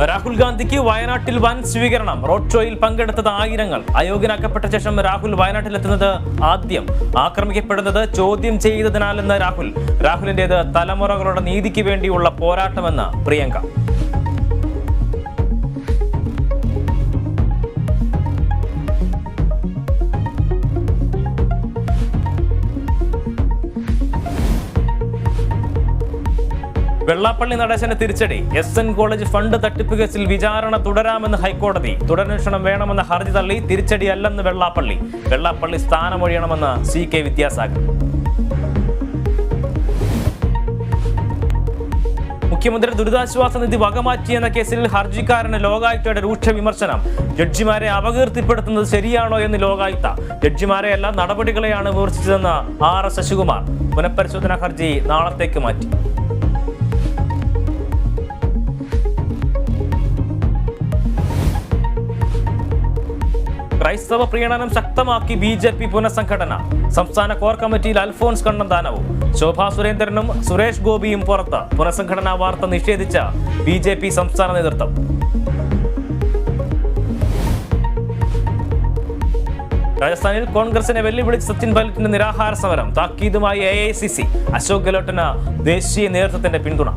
രാഹുൽ ഗാന്ധിക്ക് വയനാട്ടിൽ വൻ സ്വീകരണം. റോഡ് ഷോയിൽ പങ്കെടുത്തത് ആയിരങ്ങൾ. അയോഗ്യനാക്കപ്പെട്ട ശേഷം രാഹുൽ വയനാട്ടിലെത്തുന്നത് ആദ്യം. ആക്രമിക്കപ്പെടുന്നത് ചോദ്യം ചെയ്തതിനാലെന്ന് രാഹുലിന്റേത് തലമുറകളുടെ നീതിക്ക് വേണ്ടിയുള്ള പോരാട്ടമെന്ന് പ്രിയങ്ക. വെള്ളാപ്പള്ളി നടേശന് തിരിച്ചടി. SN കോളേജ് ഫണ്ട് തട്ടിപ്പ് കേസിൽ വിചാരണ തുടരാമെന്ന് ഹൈക്കോടതി. തുടരന്വേഷണം വേണമെന്ന ഹർജി തള്ളി. തിരിച്ചടിയല്ലെന്ന് വെള്ളാപ്പള്ളി സ്ഥാനമൊഴിയണമെന്ന് CK വിദ്യാസാഗർ. മുഖ്യമന്ത്രി ദുരിതാശ്വാസ നിധി വകമാറ്റിയെന്ന കേസിൽ ഹർജിക്കാരന് ലോകായുക്തയുടെ രൂക്ഷ വിമർശനം. ജഡ്ജിമാരെ അപകീർത്തിപ്പെടുത്തുന്നത് ശരിയാണോ എന്ന് ലോകായുക്ത. ജഡ്ജിമാരെയല്ല നടപടികളെയാണ് വിമർശിച്ചതെന്ന് RS ശശികുമാർ. പുനഃപരിശോധനാ ഹർജി നാളത്തേക്ക് മാറ്റി. ക്രൈസ്തവ പ്രീണനം ശക്തമാക്കി BJP പുനഃസംഘടന. സംസ്ഥാന കോർ കമ്മിറ്റിയിൽ അൽഫോൺസ് കണ്ണന്താനവും ശോഭാ സുരേന്ദ്രനും സുരേഷ് ഗോപിയും പുറത്ത്. പുനഃസംഘടനാ വാർത്ത നിഷേധിച്ച BJP സംസ്ഥാന നേതൃത്വം. രാജസ്ഥാനിൽ കോൺഗ്രസിനെ വെല്ലുവിളിച്ച് സച്ചിൻ പൈലറ്റിന്റെ നിരാഹാര സമരം. താക്കീതുമായി AICC. അശോക് ഗെഹ്ലോട്ടിന് ദേശീയ നേതൃത്വത്തിന്റെ പിന്തുണ.